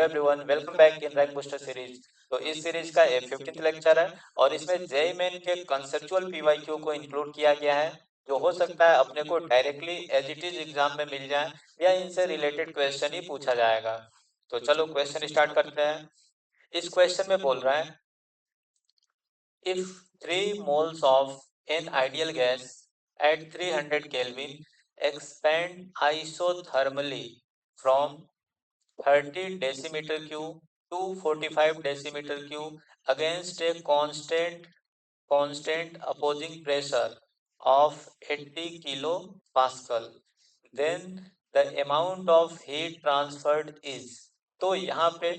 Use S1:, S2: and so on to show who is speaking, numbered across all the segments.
S1: Hello everyone, welcome back in rank booster series. तो इस series का ये 15th लेक्चर है और इसमें जेईई मेन के कंसेप्चुअल पीवाईक्यू को इंक्लूड किया गया है, जो हो सकता है अपने को directly as it is exam में मिल जाए या इनसे रिलेटेड क्वेश्चन ही पूछा जाएगा। तो चलो क्वेश्चन स्टार्ट करते हैं। इस क्वेश्चन में बोल रहा है, if 3 moles of an ideal gas at 300 Kelvin expand isothermally from 30 decimeter cube to 45 decimeter cube against a constant opposing pressure of 80 kilopascal, then the amount of heat transferred is। तो यहाँ पे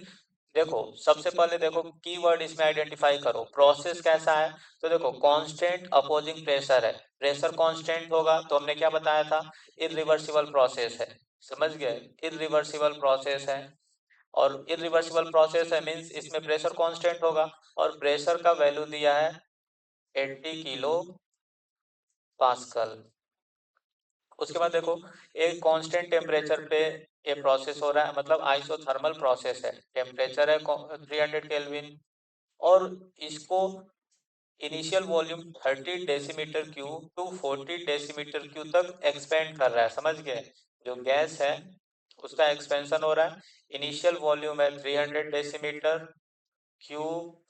S1: देखो, सबसे पहले देखो कीवर्ड इसमें identify करो, process कैसा है। तो देखो कांस्टेंट अपोजिंग प्रेशर है, प्रेशर कांस्टेंट होगा तो हमने क्या बताया था, इरिवर्सिबल प्रोसेस है। समझ गए, इरिवर्सिबल प्रोसेस है और इरिवर्सिबल प्रोसेस है मीन्स इसमें प्रेशर कांस्टेंट होगा और प्रेशर का वैल्यू दिया है 80 किलो पास्कल। उसके बाद देखो एक कांस्टेंट टेम्परेचर पे ये प्रोसेस हो रहा है, मतलब आइसोथर्मल प्रोसेस है, टेम्परेचर है 300 केल्विन और इसको initial volume 30 decimetre cube two 40 decimetre cube तक एक्सपेंड कर रहा है। समझ गए, जो गैस है उसका एक्सपेंशन हो रहा है। इनिशियल वॉल्यूम है 300 डेसीमीटर क्यूब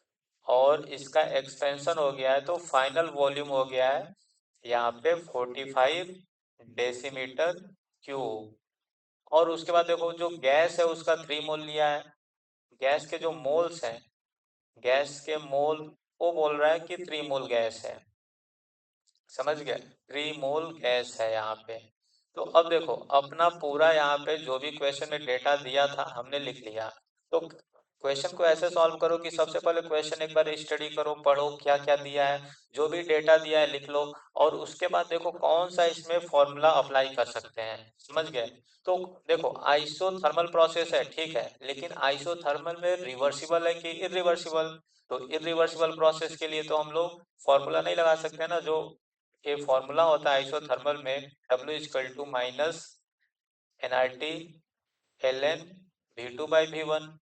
S1: और इसका एक्सपेंशन हो गया है तो फाइनल वॉल्यूम हो गया है यहाँ पे 45 डेसीमीटर क्यूब। और उसके बाद देखो जो गैस है उसका 3 मोल लिया है। गैस के जो मोल्स हैं, गैस के मोल, वो बोल रहा है कि 3 मोल गैस है। समझ गए, 3 मोल गैस है यहाँ पे। तो अब देखो अपना पूरा यहाँ पे जो भी क्वेश्चन में डेटा दिया था हमने लिख लिया। तो क्वेश्चन को ऐसे सॉल्व करो कि सबसे पहले क्वेश्चन एक बार स्टडी करो, पढ़ो क्या क्या दिया है, जो भी डेटा दिया है लिख लो और उसके बाद देखो कौन सा इसमें फॉर्मूला अप्लाई कर सकते हैं। समझ गए। तो देखो आइसोथर्मल प्रोसेस है, ठीक है, लेकिन आइसोथर्मल में रिवर्सिबल है कि इरिवर्सिबल। तो इरिवर्सिबल प्रोसेस के लिए तो हम लोग फॉर्मूला नहीं लगा सकते ना, जो ये फॉर्मूला होता है आइसोथर्मल में W equal to minus NRT ln V2/V1।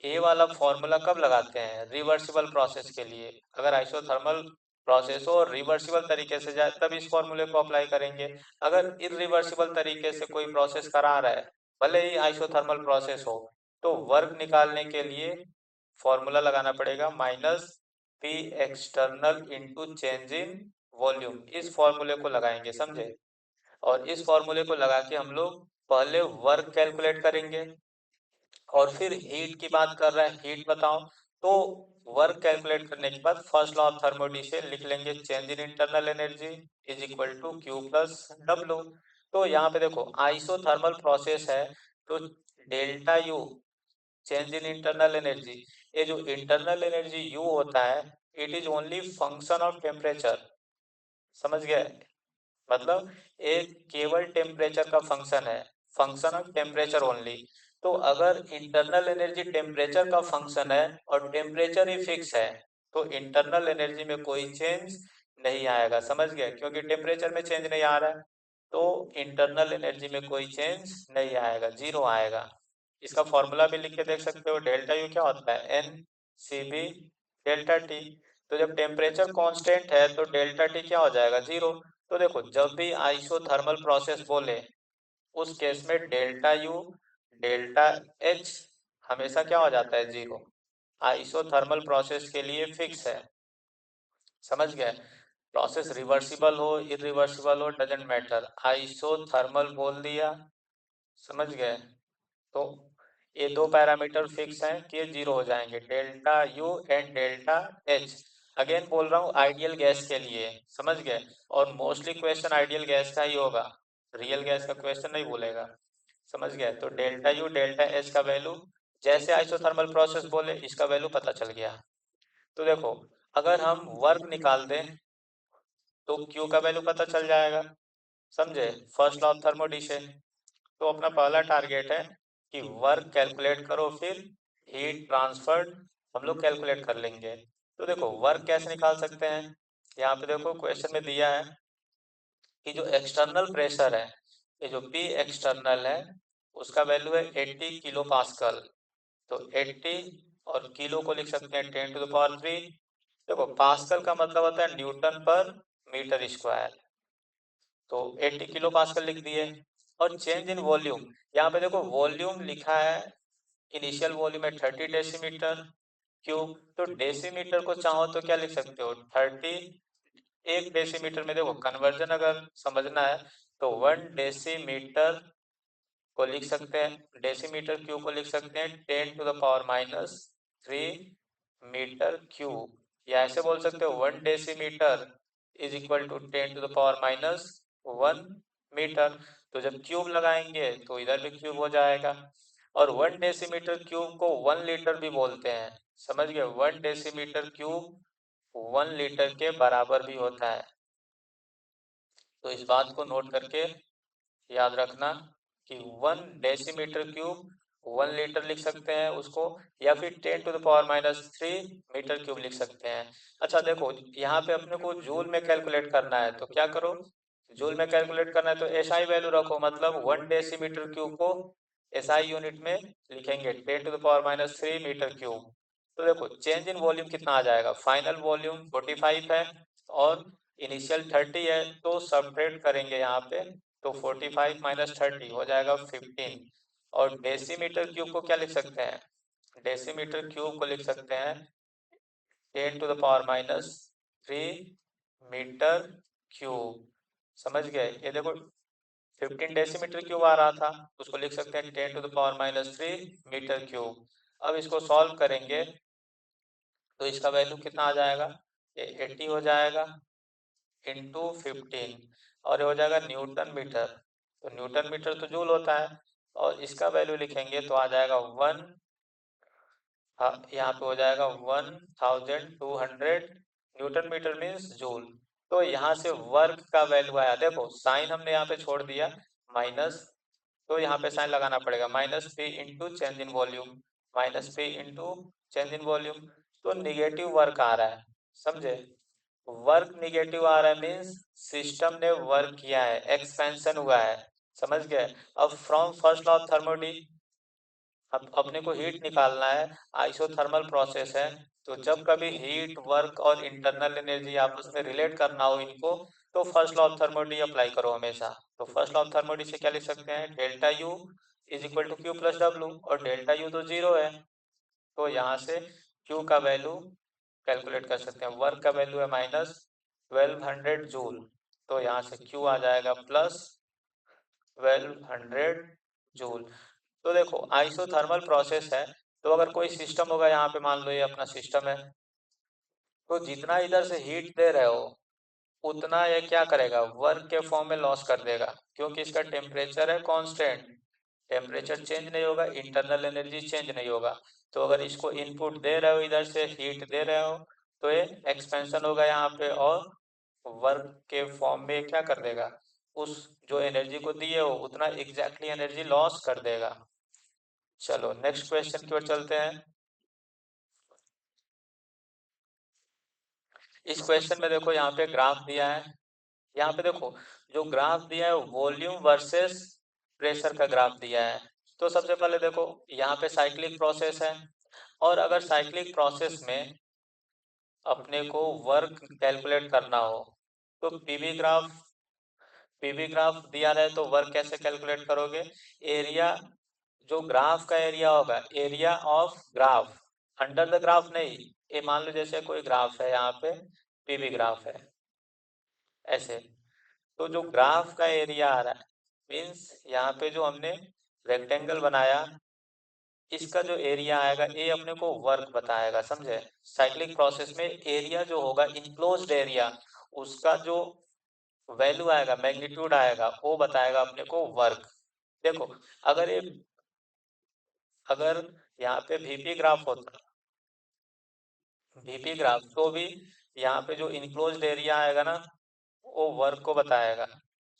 S1: ये वाला फॉर्मूला कब लगाते हैं, रिवर्सिबल प्रोसेस के लिए। अगर आइसोथर्मल प्रोसेस हो और रिवर्सिबल तरीके से जाए तब इस फॉर्मूले को अप्लाई करेंगे। अगर इरिवर्सिबल तरीके से कोई प्रोसेस करा रहा है, भले ही आइसोथर्मल प्रोसेस हो, तो वर्क निकालने के लिए फॉर्मूला लगाना पड़ेगा minus P external into change in volume. इस फॉर्मूले को लगाएंगे, समझे। और इस फॉर्मूले को लगा के हम लोग पहले वर्क कैलकुलेट करेंगे और फिर हीट की बात कर रहा है, हीट बताओ। तो वर्क कैलकुलेट करने के बाद फर्स्ट लॉ ऑफ थर्मोडायनेमिक्स से लिख लेंगे, change in internal energy is equal to Q plus W। तो यहाँ पे देखो आइसोथर्मल प्रोसेस है तो delta U change in internal energy, ये जो इंटरनल एनर्जी U होता है it is only function of temperature. समझ गए, मतलब एक केवल टेम्परेचर का फंक्शन है, फंक्शन ऑफ टेम्परेचर ओनली। तो अगर इंटरनल एनर्जी टेम्परेचर का फंक्शन है और टेम्परेचर ही फिक्स है तो इंटरनल एनर्जी में कोई चेंज नहीं आएगा। समझ गए, क्योंकि टेम्परेचर में चेंज नहीं आ रहा है तो इंटरनल एनर्जी में कोई चेंज नहीं आएगा, जीरो आएगा। इसका फॉर्मूला भी लिख के देख सकते हो, डेल्टा यू क्या होता है, NCV डेल्टा टी। तो जब टेम्परेचर कांस्टेंट है तो डेल्टा टी क्या हो जाएगा, जीरो। तो देखो जब भी आइसोथर्मल प्रोसेस बोले उस केस में डेल्टा यू डेल्टा एच हमेशा क्या हो जाता है, जीरो। आइसोथर्मल प्रोसेस के लिए फिक्स है। समझ गए, प्रोसेस रिवर्सिबल हो इरिवर्सिबल हो डजेंट मैटर, आइसोथर्मल बोल दिया। समझ गए, तो ये दो पैरामीटर फिक्स हैं कि ये जीरो हो जाएंगे, delta U and delta H. Again बोल रहा हूँ आइडियल गैस के लिए। समझ गए, और मोस्टली क्वेश्चन आइडियल गैस का ही होगा, रियल गैस का क्वेश्चन नहीं बोलेगा। समझ गए, तो डेल्टा यू डेल्टा एच का वैल्यू जैसे आइसोथर्मल प्रोसेस बोले इसका वैल्यू पता चल गया। तो देखो अगर हम वर्क निकाल दें तो क्यू का वैल्यू पता चल जाएगा। समझे, फर्स्ट लॉ ऑफ थर्मोडायनेमिक्स। तो अपना पहला टारगेट है कि वर्क कैलकुलेट करो, फिर हीट ट्रांसफर्ड हम लोग कैलकुलेट कर लेंगे। तो देखो वर्क कैसे निकाल सकते हैं, यहाँ पे देखो क्वेश्चन में दिया है कि जो एक्सटर्नल प्रेशर है, ये जो P एक्सटर्नल है उसका वैल्यू है 80 किलो पास्कल। तो 80 और किलो को लिख सकते हैं 10⁻3। देखो पास्कल का मतलब होता है न्यूटन पर मीटर स्क्वायर, तो 80 किलो पास्कल लिख दिए। और चेंज इन वॉल्यूम, यहाँ पे देखो वॉल्यूम लिखा है, इनिशियल वॉल्यूम है 30 डेसीमीटर क्यूब। तो डेसीमीटर को चाहो तो क्या लिख सकते हो 30, एक डेसीमीटर में देखो कन्वर्जन अगर समझना है तो 1 डेसीमीटर को लिख सकते हैं, डेसीमीटर क्यूब को लिख सकते हैं 10⁻³ मीटर क्यूब, या ऐसे बोल सकते हो 1 decimetre is equal to 10⁻⁻1 metre. तो जब क्यूब लगाएंगे तो इधर भी क्यूब हो जाएगा। और 1 डेसीमीटर क्यूब को 1 लीटर भी बोलते हैं, समझ गए, 1 डेसीमीटर क्यूब 1 लीटर के बराबर भी होता है। तो इस बात को नोट करके याद रखना कि 1 डेसीमीटर क्यूब 1 लीटर लिख सकते हैं उसको, या फिर 10⁻³ मीटर क्यूब लिख सकते हैं। अच्छा देखो यहाँ पे अपने को जूल में कैलकुलेट करना है, तो क्या करो, जूल में कैलकुलेट करना है तो एसआई वैल्यू रखो, मतलब 1 डेसीमीटर क्यूब को एसआई यूनिट में लिखेंगे 10⁻³ मीटर क्यूब। तो देखो चेंज इन वॉल्यूम कितना आ जाएगा, फाइनल वॉल्यूम 45 है और इनिशियल 30 है, तो सब्ट्रैक्ट करेंगे यहाँ पे, तो 45 - 30 हो जाएगा 15। और डेसीमीटर क्यूब को क्या लिख सकते हैं, डेसीमीटर क्यूब को लिख सकते हैं 10⁻³ मीटर क्यूब। समझ गए, ये देखो 15 डेसीमीटर क्यूब आ रहा था, उसको लिख सकते हैं 10⁻³ मीटर क्यूब। अब इसको सॉल्व करेंगे तो इसका वैल्यू कितना आ जाएगा, ये 80 हो जाएगा इंटू 15, और ये हो जाएगा न्यूटन मीटर। तो न्यूटन मीटर तो जूल होता है, और इसका वैल्यू लिखेंगे तो आ जाएगा 1, यहाँ पे हो जाएगा 1200 न्यूटन मीटर मीन्स जूल। तो यहाँ से वर्क का वैल्यू आया, देखो साइन हमने यहाँ पे छोड़ दिया माइनस, तो यहाँ पे साइन लगाना पड़ेगा, -p into change in volume, -p into change in volume. तो निगेटिव वर्क आ रहा है, समझे, वर्क निगेटिव आ रहा है मीन्स सिस्टम ने वर्क किया है, एक्सपेंशन हुआ है, समझ गए। अब फ्रॉम फर्स्ट लॉ ऑफ थर्मोडी, अब अपने को हीट निकालना है, आइसोथर्मल प्रोसेस है, तो जब कभी हीट वर्क और इंटरनल एनर्जी आपस में रिलेट करना हो इनको, तो first law of thermodynamics apply करो हमेशा। तो फर्स्ट लॉ ऑफ थर्मोडी से क्या लिख सकते हैं, delta U is equal to Q plus W, और डेल्टा यू तो जीरो है, तो यहाँ से क्यू का वैल्यू कैलकुलेट कर सकते हैं, वर्क का वैल्यू है -1200 जूल, तो यहाँ से क्यू आ जाएगा +1200 जूल। तो देखो आइसोथर्मल प्रोसेस है, तो अगर कोई सिस्टम होगा, यहाँ पे मान लो ये अपना सिस्टम है, तो जितना इधर से हीट दे रहे हो उतना ये क्या करेगा, वर्क के फॉर्म में लॉस कर देगा, क्योंकि इसका टेम्परेचर है कांस्टेंट, टेम्परेचर चेंज नहीं होगा, इंटरनल एनर्जी चेंज नहीं होगा। तो अगर इसको इनपुट दे रहे हो, इधर से हीट दे रहे हो, तो ये एक्सपेंशन होगा यहाँ पे, और वर्क के फॉर्म में क्या कर देगा, उस जो एनर्जी को दिए हो उतना एग्जैक्टली एनर्जी लॉस कर देगा। चलो नेक्स्ट क्वेश्चन की ओर चलते हैं। इस क्वेश्चन में देखो यहाँ पे ग्राफ दिया है, यहाँ पे देखो जो ग्राफ दिया है वॉल्यूम वर्सेस प्रेशर का ग्राफ दिया है। तो सबसे पहले देखो यहाँ पे साइक्लिक प्रोसेस है, और अगर साइक्लिक प्रोसेस में अपने को वर्क कैलकुलेट करना हो तो पीवी ग्राफ दिया रहे तो वर्क कैसे कैलकुलेट करोगे, एरिया, जो ग्राफ का एरिया होगा, area of graph, under the graph नहीं, ये मान लो जैसे कोई ग्राफ है, यहाँ पे पीवी ग्राफ है ऐसे, तो जो ग्राफ का एरिया आ रहा है मीन्स यहाँ पे जो हमने रेक्टेंगल बनाया, इसका जो एरिया आएगा ये अपने को वर्क बताएगा, समझे। साइक्लिक प्रोसेस में एरिया जो होगा इनक्लोज्ड एरिया, उसका जो वैल्यू आएगा, मैग्नीट्यूड आएगा, वो बताएगा अपने को वर्क। देखो अगर ये, अगर यहाँ पे वीपी ग्राफ होता, वीपी ग्राफ, तो भी यहाँ पे जो इनक्लोज्ड एरिया आएगा ना, वो वर्क को बताएगा,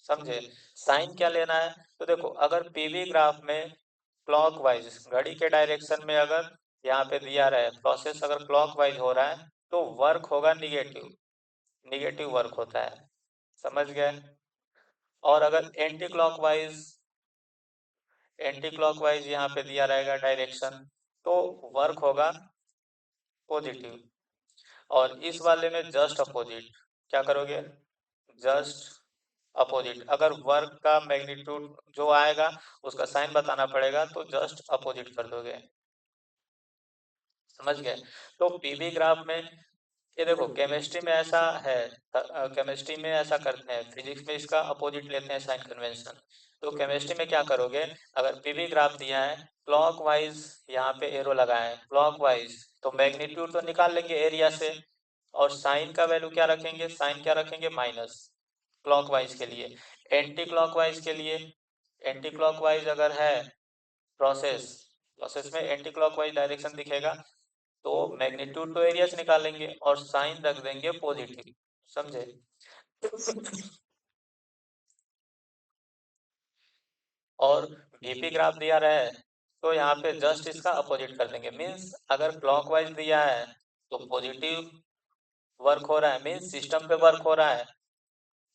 S1: समझे। साइन क्या लेना है, तो देखो अगर पीवी ग्राफ में क्लॉकवाइज घड़ी के डायरेक्शन में अगर यहाँ पे दिया रहे प्रोसेस, अगर क्लॉकवाइज हो रहा है तो वर्क होगा निगेटिव, निगेटिव वर्क होता है, समझ गए। और अगर एंटी क्लॉकवाइज एंटी क्लॉकवाइज यहाँ पे दिया रहेगा डायरेक्शन, तो वर्क होगा पॉजिटिव। और इस वाले में जस्ट अपोजिट, क्या करोगे, जस्ट अपोजिट। अगर वर्क का मैग्नीट्यूड जो आएगा उसका साइन बताना पड़ेगा, तो जस्ट अपोजिट कर दोगे, समझ गए। तो पीवी ग्राफ में ये देखो, केमिस्ट्री में ऐसा है, केमिस्ट्री में ऐसा करते हैं, फिजिक्स में इसका अपोजिट लेते हैं साइन कन्वेंशन। तो केमिस्ट्री में क्या करोगे, अगर पीवी ग्राफ दिया है, क्लॉकवाइज यहाँ पे एरो लगाए हैं क्लॉकवाइज, तो मैग्नीट्यूड तो निकाल लेंगे एरिया से, और साइन का वैल्यू क्या रखेंगे, साइन क्या रखेंगे, माइनस, क्लॉकवाइज के लिए। एंटी क्लॉकवाइज के लिए, एंटी क्लॉकवाइज अगर है प्रोसेस, प्रोसेस में एंटी क्लॉकवाइज डायरेक्शन दिखेगा, तो मैग्नीट्यूड तो एरिया से निकालेंगे और साइन रख देंगे पॉजिटिव, समझे। और वीपी ग्राफ दिया रहा है, तो यहाँ पे जस्ट इसका अपोजिट कर देंगे, मीन्स अगर क्लॉकवाइज दिया है तो पॉजिटिव वर्क हो रहा है, मीन्स सिस्टम पे वर्क हो रहा है।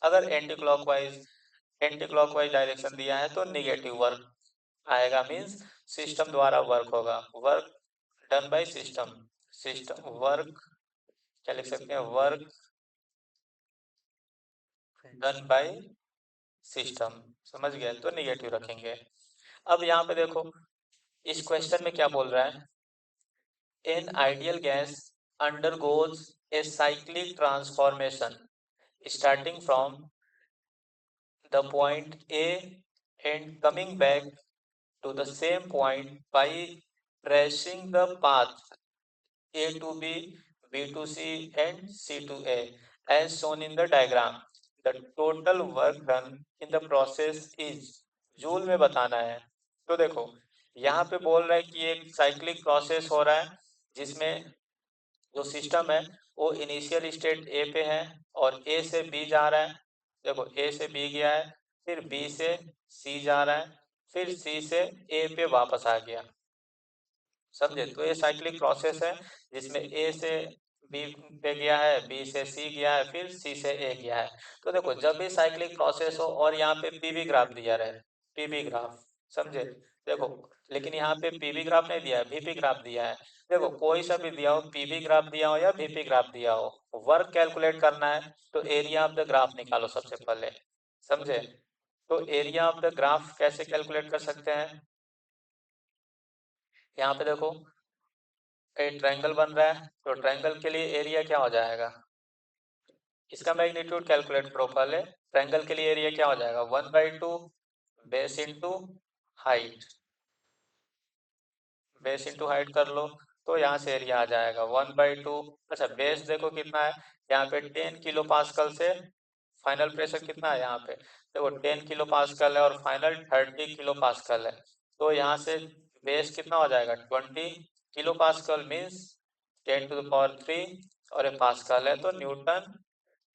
S1: अगर एंटी क्लॉकवाइज डायरेक्शन दिया है तो निगेटिव वर्क आएगा, मीन्स सिस्टम द्वारा वर्क होगा, work done by system, system work, क्या लिख सकते हैं, वर्क डन बाय सिस्टम, समझ गए, तो निगेटिव रखेंगे। अब यहाँ पे देखो, इस क्वेश्चन में क्या बोल रहा है, N ideal gas undergoes a cyclic transformation starting from the point A and coming back to the same point by tracing the path A to B, B to C and C to A as shown in the diagram. The total work done in the process is, joule में बताना है। तो देखो यहाँ पे बोल रहा है कि एक साइक्लिक प्रोसेस हो रहा है, जिसमें जो सिस्टम है वो इनिशियल स्टेट ए पे है और ए से बी जा रहा है, देखो ए से बी गया है, फिर बी से सी जा रहा है, फिर सी से ए पे वापस आ गया, समझे। तो ये साइक्लिक प्रोसेस है, जिसमें ए से बी पे गया है, बी से सी गया है, फिर सी से ए गया है। तो देखो जब भी साइक्लिक प्रोसेस हो और यहाँ पे पीवी ग्राफ दिया रहे, पीवी ग्राफ, समझे। देखो लेकिन यहाँ पे पीवी ग्राफ नहीं दिया है, वीपी ग्राफ दिया है। देखो कोई सा भी दिया हो, पीवी ग्राफ दिया हो या वीपी ग्राफ दिया हो, वर्क कैलकुलेट करना है तो एरिया ऑफ द ग्राफ निकालो सबसे पहले, समझे। तो एरिया ऑफ द ग्राफ कैसे कैलकुलेट कर सकते हैं, यहाँ पे देखो एक ट्रायंगल बन रहा है, तो ट्रायंगल के लिए एरिया क्या हो जाएगा, इसका मैग्नीट्यूड कैलकुलेट करो पहले। ट्रायंगल के लिए एरिया क्या हो जाएगा, 1/2 base into height, base into height कर लो, तो यहाँ से एरिया आ जाएगा 1/2। अच्छा बेस देखो कितना है, यहाँ पे 10 किलो पास्कल से फाइनल प्रेशर कितना है, यहाँ पे देखो 10 किलो पास्कल है और फाइनल 30 किलो पास्कल है, तो यहाँ से बेस कितना हो जाएगा 20 किलो पास्कल, मीन्स 10⁻³ और ये पास्कल है तो न्यूटन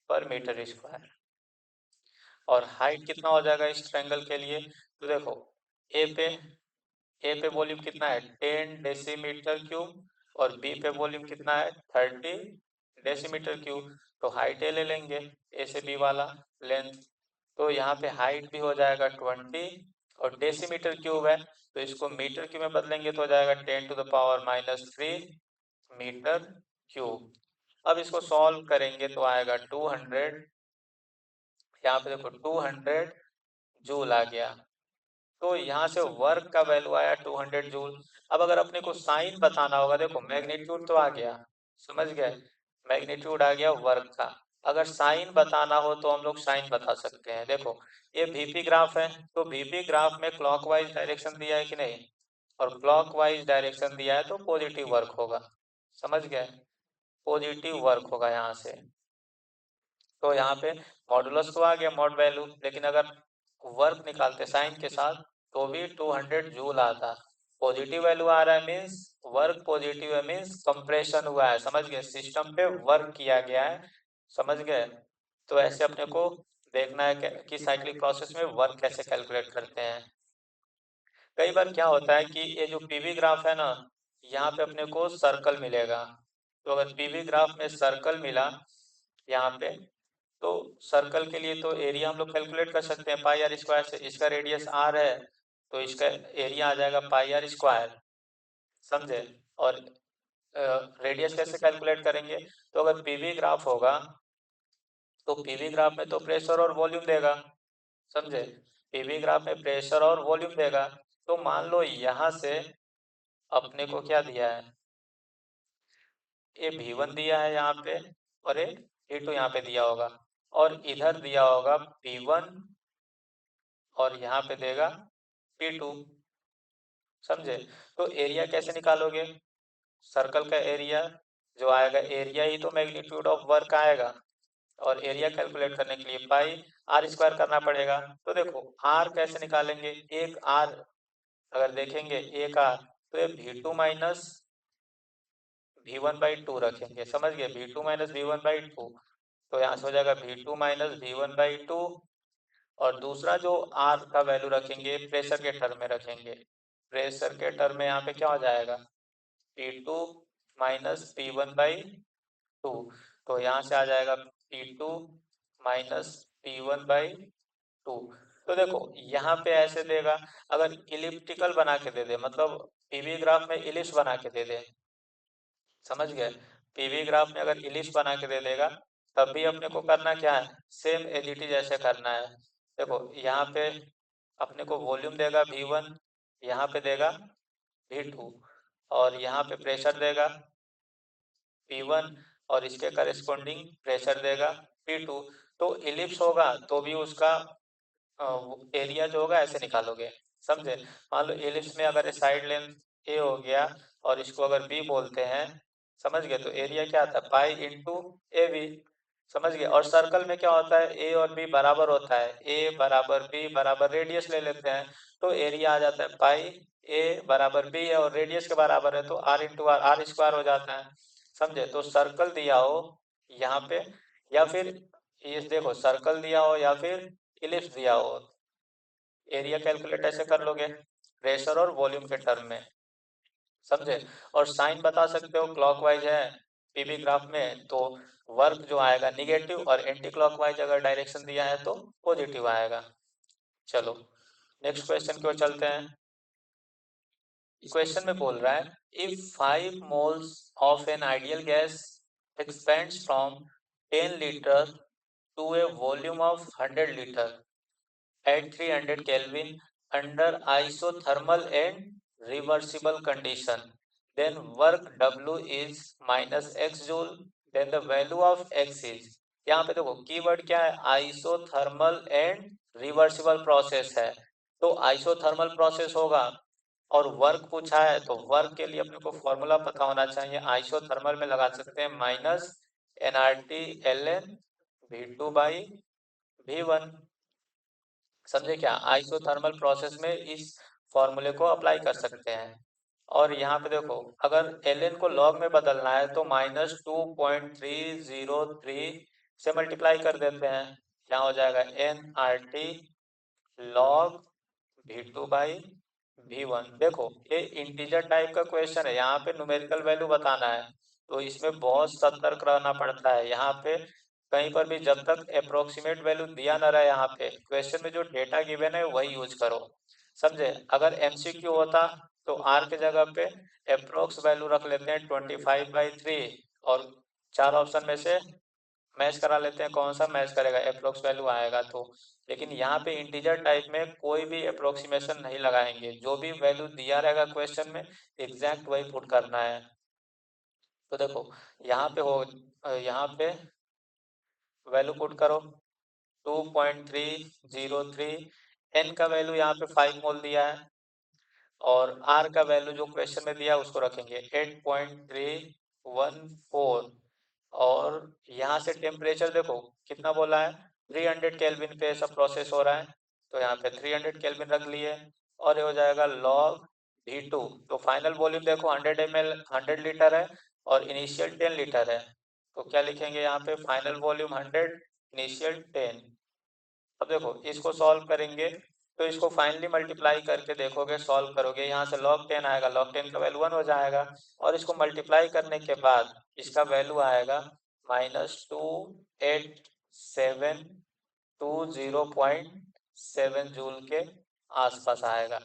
S1: पर मीटर स्क्वायर। और हाइट कितना हो जाएगा इस ट्रायंगल के लिए, तो देखो ए पे, ए पे वॉल्यूम कितना है 10 डेसीमीटर क्यूब और बी पे वॉल्यूम कितना है 30 डेसीमीटर क्यूब, तो हाइट ए ले लेंगे, ए से बी वाला लेंथ, तो यहाँ पे हाइट भी हो जाएगा 20 और डेसीमीटर क्यूब है तो इसको मीटर क्यूब में बदलेंगे तो हो जाएगा 10⁻³ मीटर क्यूब। अब इसको सॉल्व करेंगे तो आएगा 200, यहाँ पे देखो 200 जूल आ गया, तो यहाँ से वर्क का वैल्यू आया 200 जूल। अब अगर अपने को साइन बताना होगा, देखो मैग्नीट्यूड तो आ गया, समझ गए, मैग्नीट्यूड आ गया वर्क का। अगर साइन बताना हो तो हम लोग साइन बता सकते हैं। देखो ये वीपी ग्राफ है, तो वीपी ग्राफ में क्लॉकवाइज डायरेक्शन दिया है कि नहीं, और क्लॉकवाइज डायरेक्शन दिया है तो पॉजिटिव वर्क होगा, समझ गए, पॉजिटिव वर्क होगा यहाँ से। तो यहाँ पे मॉडुलस तो आ गया मॉड वैल्यू, लेकिन अगर वर्क निकालते साइन के साथ तो भी 200 जूल आता। पॉजिटिव वैल्यू आ रहा है मीन्स वर्क पॉजिटिव है, मीन्स कंप्रेशन हुआ है, समझ गए, सिस्टम पे वर्क किया गया है, समझ गए। तो ऐसे अपने को देखना है कि साइक्लिक प्रोसेस में वर्क कैसे कैलकुलेट करते हैं। कई बार क्या होता है कि ये जो पीवी ग्राफ है ना, यहाँ पे अपने को सर्कल मिलेगा, तो अगर पीवी ग्राफ में सर्कल मिला यहाँ पे, तो सर्कल के लिए तो एरिया हम लोग कैलकुलेट कर सकते हैं पाई आर स्क्वायर से, इसका रेडियस आर है, तो इसका एरिया आ जाएगा पाई आर स्क्वायर, समझे। और रेडियस कैसे कैलकुलेट करेंगे, तो अगर पीवी ग्राफ होगा तो पीवी ग्राफ में तो प्रेशर और वॉल्यूम देगा, समझे। पीवी ग्राफ में प्रेशर और वॉल्यूम देगा। तो मान लो यहाँ से अपने को क्या दिया है, ये V1 दिया है यहाँ पे, और ये V2 यहाँ पे दिया होगा, और इधर दिया होगा P1, और यहाँ पे देगा P2, समझे। तो एरिया कैसे निकालोगे, सर्कल का एरिया जो आएगा, एरिया ही तो मैग्नीट्यूड ऑफ वर्क आएगा, और एरिया कैलकुलेट करने के लिए पाई आर स्क्वायर करना पड़ेगा। तो देखो आर कैसे निकालेंगे, एक आर अगर देखेंगे एक आर, तो ये V2 माइनस V1/2 रखेंगे, समझ गए, V2 माइनस V1/2। तो यहाँ से हो जाएगा V2 माइनस V1/2, और दूसरा जो R का वैल्यू रखेंगे प्रेशर के टर्म में रखेंगे, प्रेशर के टर्म में यहाँ पे क्या हो जाएगा, P2 माइनस P1/2। तो यहाँ से आ जाएगा P2 माइनस P1/2। तो देखो यहाँ पे ऐसे देगा, अगर इलिप्टिकल बना के दे दे, मतलब पीवी ग्राफ में इलिप्स बना के दे दे, समझ गए। पीवी ग्राफ में अगर इलिप्स बना के दे देगा, तब भी अपने को करना क्या है, सेम एज इट इज ऐसे करना है। देखो यहाँ पे अपने को वॉल्यूम देगा V1, यहाँ पे देगा V2, और यहाँ पे प्रेशर देगा P1, और इसके करेस्पॉन्डिंग प्रेशर देगा P2। तो इलिप्स होगा तो भी उसका एरिया जो होगा ऐसे निकालोगे, समझे। मान लो एलिप्स में अगर साइड लेंथ ए हो गया और इसको अगर बी बोलते हैं, समझ गए, तो एरिया क्या आता है, पाई इंटू ए बी, समझ गए। और सर्कल में क्या होता है, ए और बी बराबर होता है, ए बराबर बी बराबर रेडियस ले लेते हैं, तो एरिया आ जाता है पाई ए बराबर बी है, और रेडियस के बराबर है तो R into R, R square हो जाता है, समझे। तो सर्कल दिया हो यहाँ पे, या फिर ये देखो सर्कल दिया हो या फिर इलिप्स दिया हो, एरिया कैलकुलेट ऐसे कर लोगे प्रेशर और वॉल्यूम के टर्म में, समझे। और साइन बता सकते हो, क्लॉकवाइज है पीवी ग्राफ में तो वर्क जो आएगा निगेटिव, और एंटी क्लॉकवाइज अगर डायरेक्शन दिया है तो पॉजिटिव आएगा। चलो नेक्स्ट क्वेश्चन की ओर चलते हैं। क्वेश्चन में बोल रहा है, if 5 moles of an ideal gas expands from 10 litre to a volume of 100 litre at 300 Kelvin under isothermal and reversible condition, then work W is minus x joule, then the value of x is, यहाँ पे देखो keyword क्या है, isothermal and reversible process है, तो isothermal process होगा, और work पूछा है तो वर्क के लिए अपने को फॉर्मूला पता होना चाहिए, आइसोथर्मल में लगा सकते हैं minus nRT ln V2 by V1, समझे क्या। आइसोथर्मल प्रोसेस में इस फॉर्मूले को अप्लाई कर सकते हैं। और यहाँ पे देखो अगर ln को log में बदलना है तो -2.303 से मल्टीप्लाई कर देते हैं, यहाँ हो जाएगा nRT log V2 by V1। देखो ये इंटीजर टाइप का क्वेश्चन है, यहाँ पे न्यूमेरिकल वैल्यू बताना है, तो इसमें बहुत सतर्क रहना पड़ता है। यहाँ पे कहीं पर भी जब तक अप्रोक्सीमेट वैल्यू दिया ना रहे, यहाँ पे क्वेश्चन में जो डेटा गिवन है वही यूज करो, समझे। अगर एमसीक्यू होता तो आर के जगह पे अप्रोक्स वैल्यू रख लेते हैं 25/3, और चार ऑप्शन में से मैच करा लेते हैं, कौन सा मैच करेगा, अप्रोक्स वैल्यू आएगा तो। लेकिन यहाँ पे इंटीजर टाइप में कोई भी अप्रोक्सीमेशन नहीं लगाएंगे, जो भी वैल्यू दिया रहेगा क्वेश्चन में एग्जैक्ट वही पुट करना है। तो देखो यहाँ पे हो, यहाँ पे वैल्यू पुट करो 2.303, एन का वैल्यू यहाँ पे 5 मोल दिया है, और आर का वैल्यू जो क्वेश्चन में दिया उसको रखेंगे 8.314, और यहाँ से टेम्परेचर देखो कितना बोला है, 300 केल्विन पे सब प्रोसेस हो रहा है, तो यहाँ पे 300 केल्विन रख लिए, और ये हो जाएगा log V2। तो फाइनल वॉल्यूम देखो 100 ml 100 लीटर है, और इनिशियल 10 लीटर है, तो क्या लिखेंगे यहाँ पे, फाइनल वॉल्यूम 100 इनिशियल 10। अब देखो इसको सॉल्व करेंगे तो इसको फाइनली मल्टीप्लाई करके देखोगे, सॉल्व करोगे, यहाँ से log 10 आएगा, log 10 का वैल्यू 1 हो जाएगा, और इसको मल्टीप्लाई करने के बाद इसका वैल्यू आएगा -28720.7 जूल के आसपास आएगा।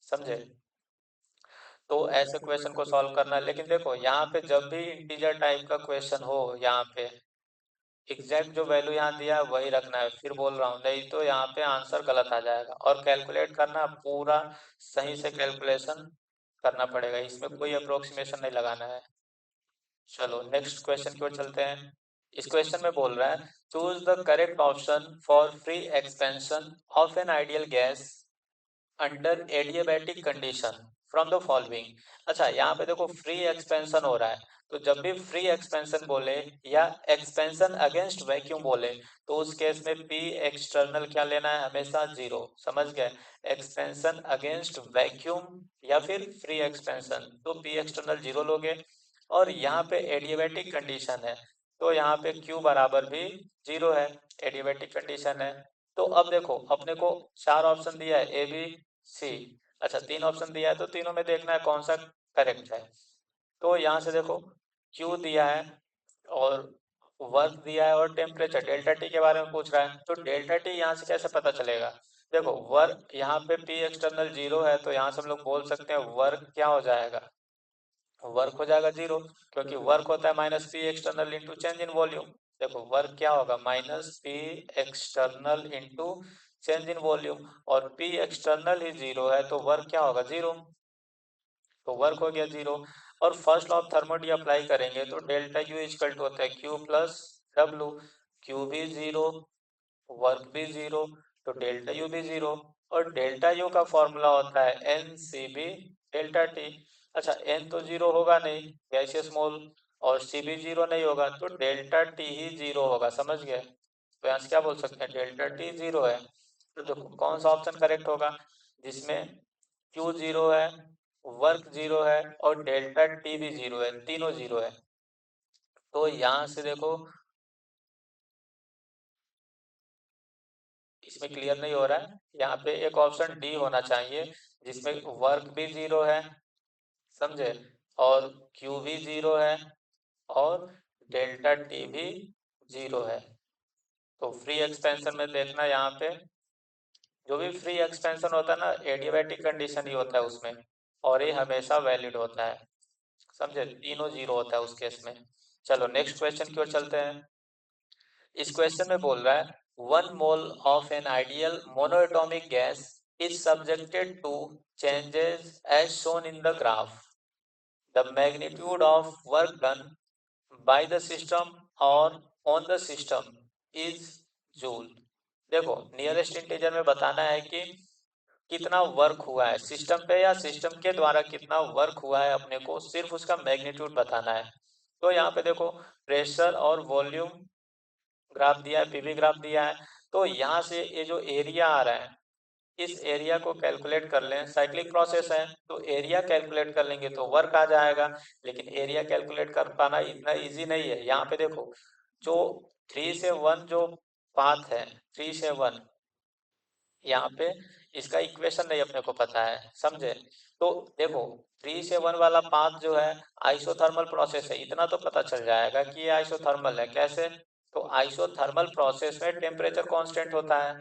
S1: समझे। तो ऐसे क्वेश्चन को सॉल्व करना है। लेकिन देखो यहाँ पे जब भी इंटीजर टाइप का क्वेश्चन हो, यहाँ पे एग्जैक्ट जो वैल्यू यहाँ दिया है वही रखना है, फिर बोल रहा हूँ, नहीं तो यहाँ पे आंसर गलत आ जाएगा। और कैलकुलेट करना पूरा सही से कैलकुलेशन करना पड़ेगा, इसमें कोई अप्रोक्सीमेशन नहीं लगाना है। चलो नेक्स्ट क्वेश्चन की ओर चलते हैं। इस क्वेश्चन में बोल रहा है choose the correct option for free expansion of an ideal gas under adiabatic condition from the following. अच्छा, यहाँ पे देखो फ्री एक्सपेंशन हो रहा है, तो जब भी फ्री एक्सपेंशन बोले या एक्सपेंशन अगेंस्ट वैक्यूम बोले तो उस केस में पी एक्सटर्नल क्या लेना है, हमेशा जीरो। समझ गए। एक्सपेंशन अगेंस्ट वैक्यूम या फिर फ्री एक्सपेंशन तो पी एक्सटर्नल जीरो लोगे। और यहाँ पे एडियाबैटिक कंडीशन है तो यहाँ पे क्यू बराबर भी जीरो है, एडियाबैटिक कंडीशन है। तो अब देखो अपने को चार ऑप्शन दिया है, ए बी सी। अच्छा, तीन ऑप्शन दिया है तो तीनों में देखना है कौन सा करेक्ट है। तो यहाँ से देखो क्यू दिया है और वर्क दिया है और टेम्परेचर डेल्टा टी के बारे में पूछ रहा है, तो डेल्टा टी यहाँ से कैसे पता चलेगा। देखो वर्क यहाँ पे पी एक्सटर्नल जीरो है तो यहाँ से हम लोग बोल सकते हैं वर्क क्या हो जाएगा, वर्क हो जाएगा जीरो, क्योंकि वर्क होता है minus P external into change in volume. देखो वर्क क्या होगा, minus P external into change in volume, और पी एक्सटर्नल ही जीरो है तो वर्क क्या होगा, जीरो। तो वर्क हो गया जीरो। और first law of thermodynamics apply करेंगे तो डेल्टा यू इक्वल टू होता है क्यू प्लस डब्ल्यू। क्यू भी जीरो, वर्क भी जीरो, तो डेल्टा यू भी जीरो। और डेल्टा यू का फॉर्मूला होता है n C V delta T. अच्छा, एन तो जीरो होगा नहीं, गैसियस मोल, और सी भी जीरो नहीं होगा तो डेल्टा टी ही जीरो होगा। समझ गए। तो यहाँ से क्या बोल सकते हैं, डेल्टा टी जीरो है। तो देखो कौन सा ऑप्शन करेक्ट होगा, जिसमें क्यू जीरो है, वर्क जीरो है और डेल्टा टी भी जीरो है, तीनों जीरो है। तो यहाँ से देखो इसमें क्लियर नहीं हो रहा है, यहाँ पे एक ऑप्शन डी होना चाहिए जिसमें वर्क भी जीरो है, समझे, और क्यू भी जीरो है और डेल्टा टी भी जीरो है। तो फ्री एक्सपेंशन में देखना यहाँ पे जो भी फ्री एक्सपेंशन होता है ना, एडियाबैटिक कंडीशन ही होता है उसमें, और ये हमेशा वैलिड होता है। समझे, तीनों जीरो होता है उस केस में। चलो नेक्स्ट क्वेश्चन की ओर चलते हैं। इस क्वेश्चन में बोल रहा है one mole of an ideal monoatomic gas is subjected to changes as shown in the graph. The magnitude of work done by the system और on the system is joule. देखो नियरेस्ट इंटीजर में बताना है कि कितना work हुआ है system पे या सिस्टम के द्वारा कितना वर्क हुआ है, अपने को सिर्फ उसका मैग्नीट्यूड बताना है। तो यहाँ पे देखो प्रेशर और वॉल्यूम ग्राफ दिया है, पीवी ग्राफ दिया है। तो यहाँ से ये जो एरिया आ रहा है इस एरिया को कैलकुलेट कर लें, साइक्लिक प्रोसेस है तो एरिया कैलकुलेट कर लेंगे तो वर्क आ जाएगा। लेकिन एरिया कैलकुलेट कर पाना इतना इजी नहीं है। यहाँ पे देखो जो 3 से 1 जो पाथ है, 3 से 1, यहाँ पे इसका इक्वेशन नहीं अपने को पता है, समझे। तो देखो 3 से 1 वाला पाथ जो है आइसोथर्मल प्रोसेस है, इतना तो पता चल जाएगा कि ये आइसोथर्मल है। कैसे, तो आइसोथर्मल प्रोसेस में टेम्परेचर कांस्टेंट होता है,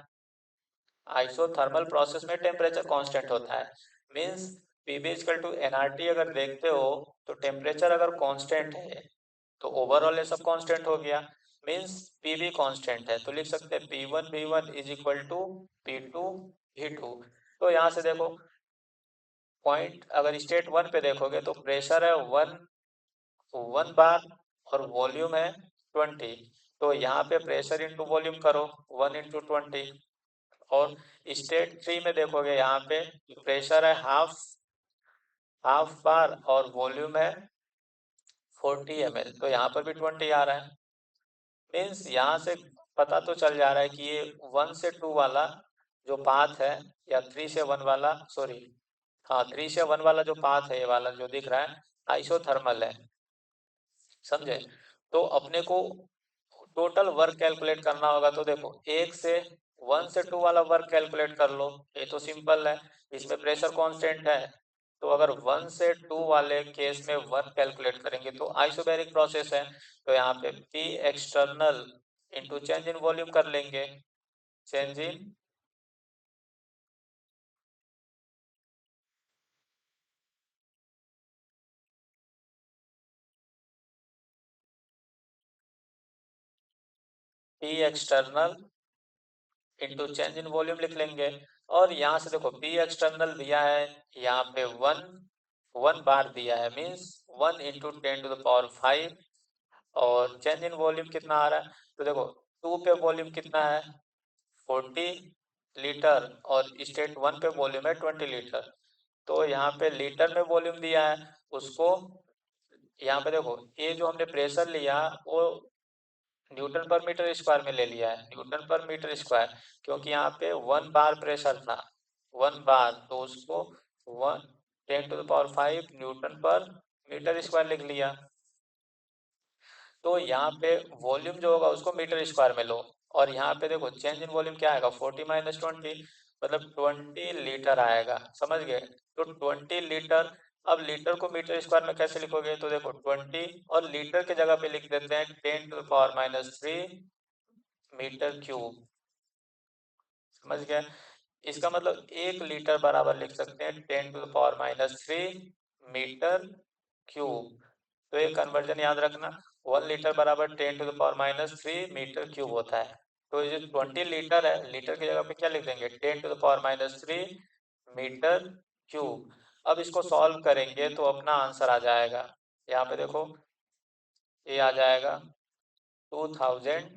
S1: आइसोथर्मल प्रोसेस में टेम्परेचर कांस्टेंट होता है। Means PV equal to NRT अगर देखते हो तो टेम्परेचर अगर कांस्टेंट है तो ओवरऑल ये सब कांस्टेंट हो गया। मींस पीवी कांस्टेंट है तो लिख सकते हैं P1 V1 is equal to P2 V2। तो यहाँ से देखो पॉइंट अगर स्टेट 1 पे देखोगे तो प्रेशर है 1 बार और वॉल्यूम है 20। तो यहाँ पे प्रेशर इंटू वॉल्यूम करो 1 इंटू 20। और स्टेट 3 में देखोगे यहाँ पे प्रेशर है हाफ बार और वॉल्यूम है 40 ml, तो यहाँ पर भी 20 आ रहा है। मीन्स यहाँ से पता तो चल जा रहा है कि ये 1 से 2 वाला जो पाथ है, या 3 से 1 वाला, सॉरी, हाँ 3 से 1 वाला जो पाथ है, ये वाला जो दिख रहा है आइसोथर्मल है। समझे। तो अपने को टोटल वर्क कैलकुलेट करना होगा। तो देखो 1 से 2 वाला वर्क कैलकुलेट कर लो, ये तो सिंपल है, इसमें प्रेशर कांस्टेंट है। तो अगर 1 से 2 वाले केस में वर्क कैलकुलेट करेंगे तो आइसोबैरिक प्रोसेस है, तो यहाँ पे P external into change in volume कर लेंगे, change in P external into change in volume लिख लेंगे। और यहाँ से देखो P एक्सटर्नल दिया है, यहाँ पे 1 बार दिया है, मीन्स 1 × 10⁵ और चेंज इन वॉल्यूम कितना आ रहा है, तो देखो 2 पे वॉल्यूम कितना है 40 लीटर और स्टेट 1 पे वॉल्यूम है 20 लीटर। तो यहाँ पे लीटर में वॉल्यूम दिया है, उसको यहाँ पे देखो ये जो हमने प्रेशर लिया वो न्यूटन पर मीटर स्क्वायर में ले लिया है, न्यूटन पर मीटर स्क्वायर, क्योंकि यहाँ पे 1 बार प्रेशर था, 1 बार, तो उसको 1 × 10⁵ न्यूटन पर मीटर स्क्वायर लिख लिया। तो यहाँ पे वॉल्यूम जो होगा उसको मीटर स्क्वायर में लो, और यहाँ पे देखो चेंज इन वॉल्यूम क्या आएगा 40 - 20, मतलब 20 लीटर आएगा, समझ गए। तो 20 लीटर, अब लीटर को मीटर स्क्वायर में कैसे लिखोगे, तो देखो 20 और लीटर की जगह पे लिख देते हैं 10⁻³ मीटर क्यूब, समझ गए। इसका मतलब 1 लीटर बराबर लिख सकते हैं 10⁻³ मीटर क्यूब। तो ये कन्वर्जन याद रखना, 1 लीटर बराबर 10⁻³ मीटर क्यूब होता है। तो ये जो 20 लीटर है, लीटर की जगह पे क्या लिख देंगे 10⁻³ मीटर क्यूब। अब इसको सॉल्व करेंगे तो अपना आंसर आ जाएगा, यहाँ पे देखो ये आ जाएगा 2000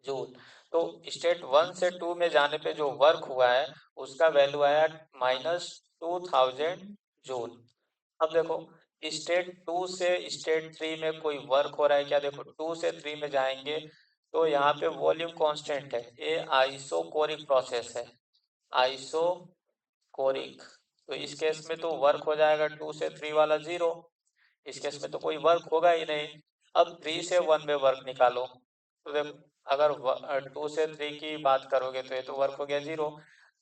S1: जूल। तो स्टेट 1 से 2 में जाने पे जो वर्क हुआ है उसका वैल्यू आया -2000 जूल। अब देखो स्टेट 2 से स्टेट 3 में कोई वर्क हो रहा है क्या, देखो 2 से 3 में जाएंगे तो यहाँ पे वॉल्यूम कांस्टेंट है, ये आइसोकोरिक प्रोसेस है, आइसोकोरिक। तो इस केस में तो वर्क हो जाएगा 2 से 3 वाला 0, इस केस में तो कोई वर्क होगा ही नहीं। अब 3 से 1 में वर्क निकालो, तो देखो अगर 2 से 3 की बात करोगे तो ये तो वर्क हो गया 0।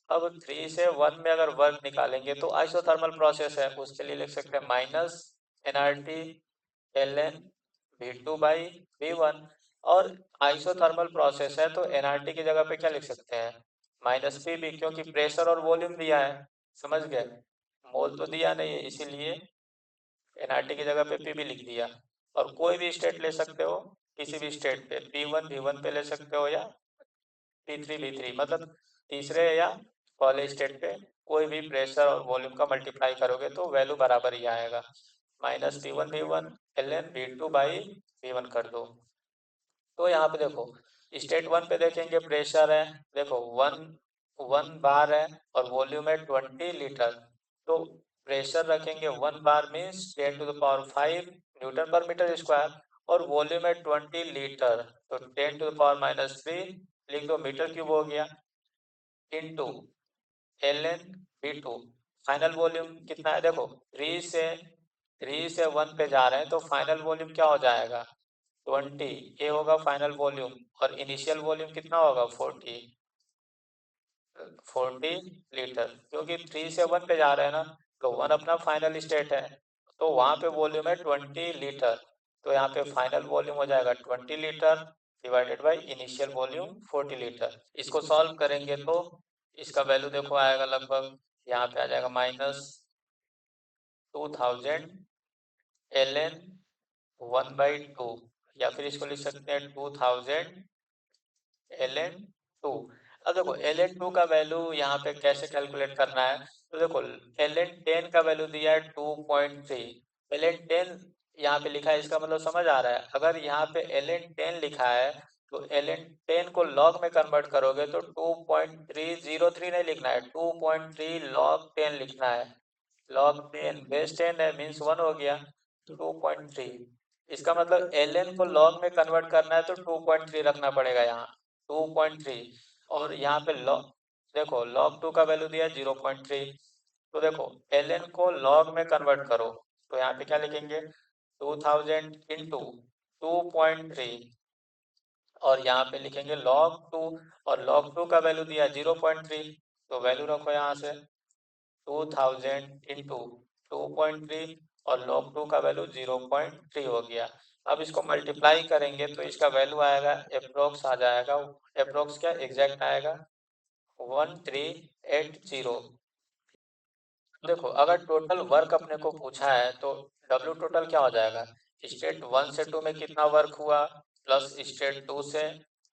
S1: अब 3 से 1 में अगर वर्क निकालेंगे तो आइसोथर्मल प्रोसेस है, उसके लिए लिख सकते हैं -nRT ln V2/V1। और आइसोथर्मल प्रोसेस है तो nRT की जगह पे क्या लिख सकते हैं -PV, क्योंकि प्रेशर और वॉल्यूम दिया है, समझ गए। मोल तो दिया नहीं है, इसीलिए nRT की जगह पे पीवी लिख दिया। और कोई भी स्टेट ले सकते हो, किसी भी स्टेट पे P1 V1 पे ले सकते हो, या P3 V3, मतलब तीसरे या पहले स्टेट पे कोई भी प्रेशर और वॉल्यूम का मल्टीप्लाई करोगे तो वैल्यू बराबर ही आएगा। -P1 V1 ln V2/V1 कर दो। तो यहाँ पे देखो स्टेट 1 पे देखेंगे प्रेशर है, देखो 1 बार है और वॉल्यूम है 20 लीटर। तो प्रेशर रखेंगे 1 बार मीन्स 10⁵ न्यूटन पर मीटर स्क्वायर, और वॉल्यूम है 20 लीटर, तो 10⁻³ लिख दो, मीटर क्यूब हो गया, into ln V2। Final volume कितना है, देखो 3 से 1 पे जा रहे हैं तो फाइनल वॉल्यूम क्या हो जाएगा 20, ये होगा फाइनल वॉल्यूम, और इनिशियल वॉल्यूम कितना होगा 40 लीटर, क्योंकि 3 से 1 पे जा रहे हैं ना, तो 1 अपना फाइनल स्टेट है, तो वहाँ पे वॉल्यूम है 20 लीटर, तो यहाँ पे फाइनल वॉल्यूम हो जाएगा 20 litre divided by initial volume 40 litre. इसको सॉल्व करेंगे तो इसका वैल्यू देखो आएगा लगभग, यहाँ पे आ जाएगा -2000 ln 1/2, या फिर इसको लिख सकते हैं 2000 ln 2। अब देखो ln 2 का वैल्यू यहाँ पे कैसे कैलकुलेट करना है, तो देखो ln 10 का वैल्यू दिया है 2.3, ln 10 यहाँ पे लिखा है, इसका मतलब समझ आ रहा है, अगर यहाँ पे ln 10 लिखा है तो ln 10 को log में कन्वर्ट करोगे तो 2.303 नहीं लिखना है, 2.3 log 10 लिखना है, log 10 बेस 10 है मीन्स 1 हो गया, तो 2.3। इसका मतलब ln को log में कन्वर्ट करना है तो 2.3 रखना पड़ेगा यहाँ, 2.3। और यहाँ पे log, देखो log 2 का वैल्यू दिया है 0.3, तो देखो ln को log में कन्वर्ट करो, तो यहाँ पे क्या लिखेंगे 2000 इंटू 2.3, और यहाँ पे लिखेंगे log 2, और log 2 का वैल्यू दिया 0.3, तो वैल्यू रखो यहाँ से 2000 इंटू 2.3, और log 2 का वैल्यू 0.3 हो गया। अब इसको मल्टीप्लाई करेंगे तो इसका वैल्यू आएगा अप्रोक्स आ जाएगा, अप्रोक्स क्या एग्जैक्ट आएगा 1380। देखो अगर टोटल वर्क अपने को पूछा है तो W टोटल क्या हो जाएगा, स्टेट 1 से 2 में कितना वर्क हुआ प्लस स्टेट 2 से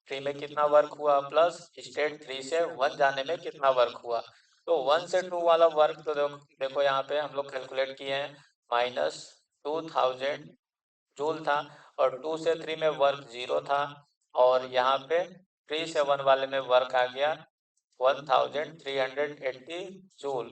S1: 3 में कितना वर्क हुआ प्लस स्टेट 3 से 1 जाने में कितना वर्क हुआ। तो 1 से 2 वाला वर्क तो देखो यहाँ पे हम लोग कैलकुलेट किए हैं -2000 जूल था, और 2 से 3 में वर्क 0 था, और यहाँ पे 3 से 1 वाले में वर्क आ गया 1380 जूल।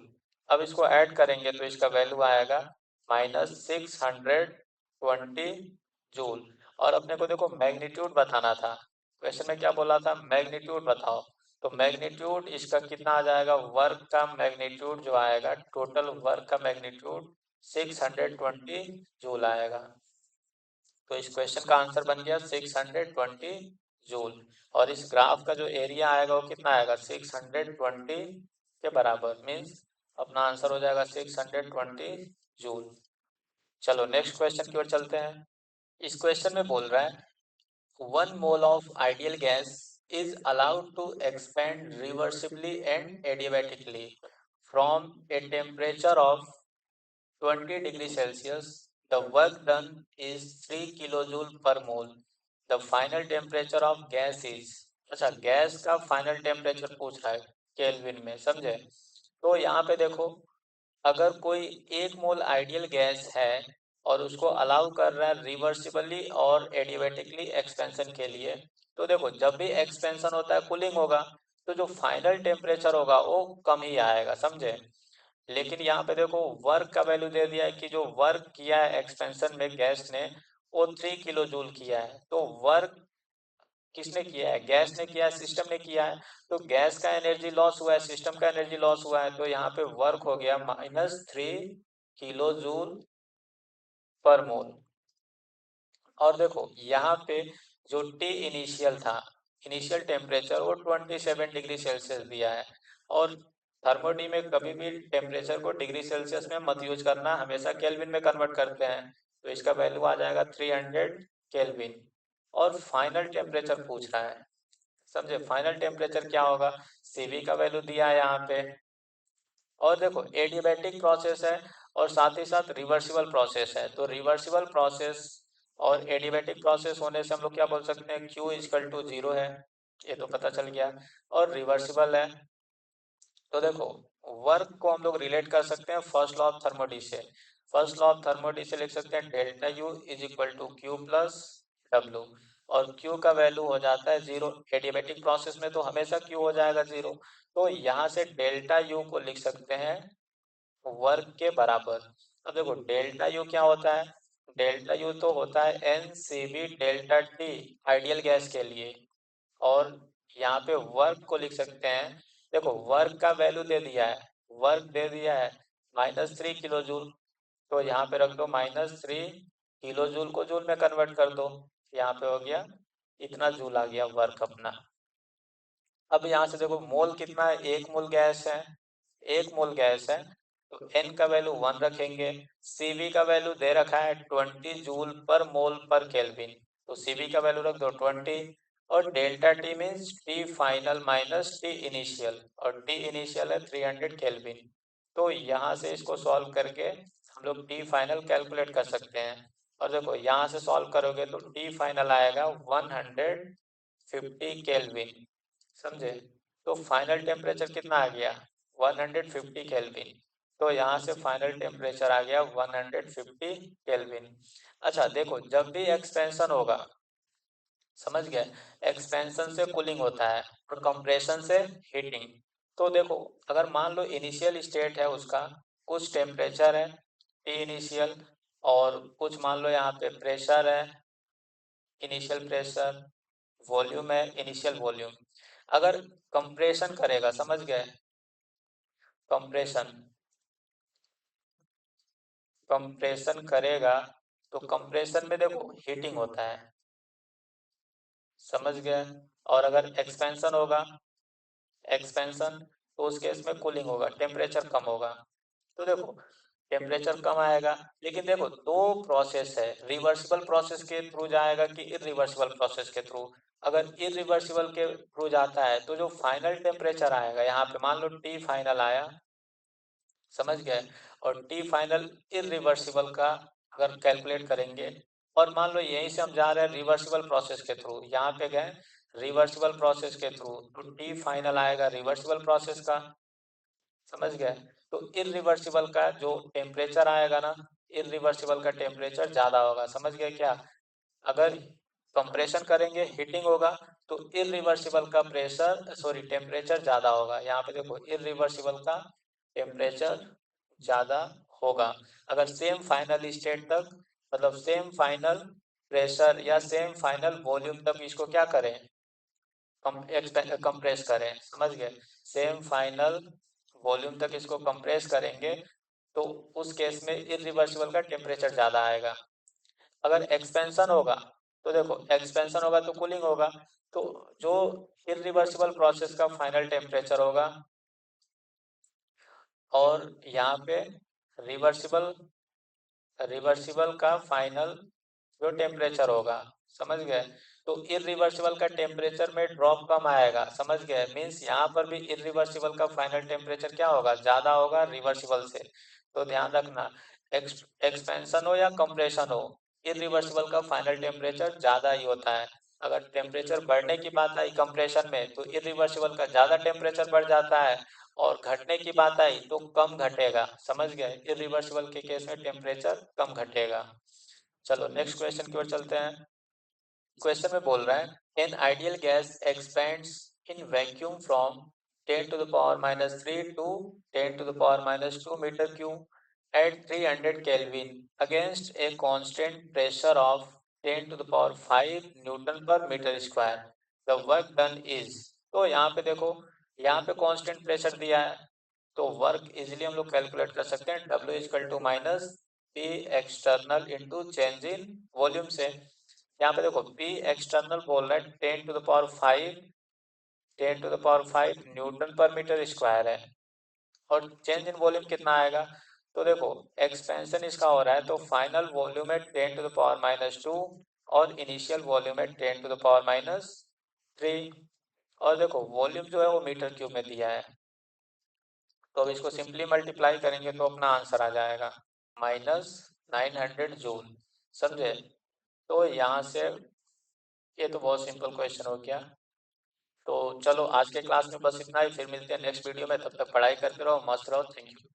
S1: अब इसको ऐड करेंगे तो इसका वैल्यू आएगा -620 जूल। और अपने को देखो मैग्नीट्यूड बताना था, क्वेश्चन में क्या बोला था, मैग्नीट्यूड बताओ। तो मैग्नीट्यूड इसका कितना आ जाएगा, वर्क का मैग्नीट्यूड जो आएगा, टोटल वर्क का मैग्नीट्यूड 620 जूल आएगा। तो इस क्वेश्चन का आंसर बन गया 620 जूल। और इस ग्राफ का जो एरिया आएगा वो कितना आएगा, 620 के बराबर, मीन्स अपना आंसर हो जाएगा 620 जूल। चलो नेक्स्ट क्वेश्चन की ओर चलते हैं। इस क्वेश्चन में बोल रहा है 1 mole of ideal gas is allowed to expand reversibly and adiabatically from a temperature of 20 degree Celsius. The work done is 3 kilojoule per mole. The final temperature of gas is, अच्छा gas का final temperature पूछ रहा है kelvin में, समझे। तो यहाँ पे देखो, अगर कोई 1 मोल आइडियल गैस है और उसको अलाउ कर रहा है रिवर्सिबली और एडियाबेटिकली एक्सपेंशन के लिए, तो देखो जब भी एक्सपेंशन होता है कूलिंग होगा, तो जो फाइनल टेम्परेचर होगा वो कम ही आएगा, समझे। लेकिन यहाँ पे देखो वर्क का वैल्यू दे दिया है कि जो वर्क किया है एक्सपेंशन में गैस ने वो 3 किलो जूल किया है। तो वर्क किसने किया है, गैस ने किया है, सिस्टम ने किया है। तो गैस का एनर्जी लॉस हुआ है, सिस्टम का एनर्जी लॉस हुआ है, तो यहाँ पे वर्क हो गया -3 किलो जूल पर मोल। और देखो यहाँ पे जो टी इनिशियल था, इनिशियल टेम्परेचर वो 27 डिग्री सेल्सियस दिया है। और थर्मोडी में कभी भी टेम्परेचर को डिग्री सेल्सियस में मत यूज करना, हमेशा केल्विन में कन्वर्ट करते हैं। तो इसका वैल्यू आ जाएगा 300 केल्विन। और फाइनल टेम्परेचर पूछ रहा है, समझे। फाइनल टेम्परेचर क्या होगा, सीवी का वैल्यू दिया है यहाँ पे। और देखो एडियाबैटिक प्रोसेस है और साथ ही साथ रिवर्सिबल प्रोसेस है। तो रिवर्सिबल प्रोसेस और एडियाबैटिक प्रोसेस होने से हम लोग क्या बोल सकते हैं, Q इक्वल टू 0 है, ये तो पता चल गया। और रिवर्सिबल है तो देखो वर्क को हम लोग रिलेट कर सकते हैं फर्स्ट लॉ ऑफ थर्मोडी से। फर्स्ट लॉ ऑफ थर्मोडी से लिख सकते हैं delta U is equal to Q plus W. और Q का वैल्यू हो जाता है 0, एडियाबैटिक प्रोसेस में तो हमेशा Q हो जाएगा 0। तो यहाँ से डेल्टा यू को लिख सकते हैं वर्क के बराबर। अब देखो डेल्टा यू क्या होता है, डेल्टा यू तो होता है n C V delta T ideal gas के लिए। और यहाँ पे वर्क को लिख सकते हैं, देखो वर्क का वैल्यू दे दिया है, वर्क दे दिया है -3 किलो जूल। तो यहाँ पे रख दो -3 किलो जूल को जूल में कन्वर्ट कर दो, यहाँ पे हो गया इतना जूल आ गया वर्क अपना। अब यहाँ से देखो मोल कितना है, 1 मोल गैस है, 1 मोल गैस है, तो n का वैल्यू 1 रखेंगे। Cv का वैल्यू दे रखा है 20 जूल पर मोल पर केल्विन, तो Cv का वैल्यू रख दो 20। और delta T means T final minus T initial, और टी इनिशियल है 300 केल्विन। तो यहाँ से इसको सॉल्व करके हम लोग टी फाइनल कैलकुलेट कर सकते हैं। और देखो यहाँ से सॉल्व करोगे तो टी फाइनल आएगा 150 केल्विन, समझे। तो फाइनल टेम्परेचर कितना आ गया 150 केल्विन। तो यहाँ से फाइनल टेम्परेचर आ गया 150 केल्विन। अच्छा देखो जब भी एक्सपेंशन होगा, समझ गए, एक्सपेंशन से कूलिंग होता है और कंप्रेशन से हीटिंग। तो देखो अगर मान लो इनिशियल स्टेट है उसका, कुछ टेम्परेचर है टी इनिशियल, और कुछ मान लो यहाँ पे प्रेशर है, इनिशियल प्रेशर, वॉल्यूम है इनिशियल वॉल्यूम। अगर कंप्रेशन करेगा, समझ गए, कंप्रेशन कंप्रेशन करेगा तो कंप्रेशन में देखो हीटिंग होता है, समझ गए। और अगर एक्सपेंशन होगा, एक्सपेंशन, तो उस केस में कूलिंग होगा, टेम्परेचर कम होगा। तो देखो टेम्परेचर कम आएगा, लेकिन देखो दो प्रोसेस है, रिवर्सिबल प्रोसेस के थ्रू जाएगा कि इरिवर्सिबल प्रोसेस के थ्रू। अगर इरिवर्सिबल के थ्रू जाता है तो जो फाइनल टेम्परेचर आएगा, यहाँ पे मान लो टी फाइनल आया, समझ गए। और टी फाइनल इरिवर्सिबल का अगर कैलकुलेट करेंगे और मान लो यहीं से हम जा रहे हैं रिवर्सिबल प्रोसेस के थ्रू, यहाँ पे गए रिवर्सिबल प्रोसेस के थ्रू, तो टी फाइनल आएगा रिवर्सिबल प्रोसेस का, समझ गए। तो इरिवर्सिबल का जो टेम्परेचर आएगा ना, इरिवर्सिबल का टेम्परेचर ज्यादा होगा, समझ गए क्या। अगर कंप्रेशन करेंगे हीटिंग होगा, तो इरिवर्सिबल का प्रेशर सॉरी टेम्परेचर ज्यादा होगा। यहाँ पे देखो इरिवर्सिबल का टेम्परेचर ज्यादा होगा। अगर सेम फाइनल स्टेट तक, मतलब सेम फाइनल प्रेशर या सेम फाइनल वॉल्यूम तक इसको क्या करें, कंप्रेस करें, समझ गए। सेम फाइनल वॉल्यूम तक इसको कंप्रेस करेंगे, तो उस केस में इरिवर्सिबल का टेम्परेचर ज़्यादा आएगा। अगर एक्सपेंशन होगा, तो देखो एक्सपेंशन होगा तो कूलिंग होगा, तो जो इरिवर्सिबल प्रोसेस का फाइनल टेम्परेचर होगा और यहाँ पे रिवर्सिबल रिवर्सिबल का फाइनल जो टेम्परेचर होगा, समझ गए। तो इरिवर्सिबल का टेम्परेचर में ड्रॉप कम आएगा, समझ गए। मीन्स यहाँ पर भी इरिवर्सिबल का फाइनल टेम्परेचर क्या होगा, ज्यादा होगा रिवर्सिबल से। तो ध्यान रखना, एक्सपेंशन हो या कंप्रेशन हो, इरिवर्सिबल का फाइनल टेम्परेचर ज्यादा ही होता है। अगर टेम्परेचर बढ़ने की बात आई कंप्रेशन में, तो इरिवर्सिबल का ज्यादा टेम्परेचर बढ़ जाता है, और घटने की बात आई तो कम घटेगा, समझ गए। इरिवर्सिबल के केस में टेम्परेचर कम घटेगा। चलो नेक्स्ट क्वेश्चन की ओर चलते हैं। क्वेश्चन में बोल रहा है N ideal gas expends in vacuum from 10 to the power minus 3 to 10 to the power minus 2 meter cube at 300 Kelvin against a constant pressure of 10 to the power 5 Newton per meter square. The work done is, तो यहाँ पे देखो, यहाँ पे constant pressure दिया है, तो work easily हम लोग कैलकुलेट कर सकते हैं, W equal to minus P external into change in volume से। यहाँ पे देखो पी एक्सटर्नल बोल रहा है 10 to the power 5 न्यूटन पर मीटर स्क्वायर है, और चेंज इन वॉल्यूम कितना आएगा। तो देखो एक्सपेंशन इसका हो रहा है, तो फाइनल वॉल्यूम है 10 to the power -2 और इनिशियल वॉल्यूम है 10 to the power-3। और देखो वॉल्यूम जो है वो मीटर क्यूब में दिया है, तो अब इसको सिंपली मल्टीप्लाई करेंगे तो अपना आंसर आ जाएगा -900 जूल, समझे। तो यहाँ से ये तो बहुत सिंपल क्वेश्चन हो गया। तो चलो आज के क्लास में बस इतना ही, फिर मिलते हैं नेक्स्ट वीडियो में, तब तक पढ़ाई करते रहो, मस्त रहो, थैंक यू।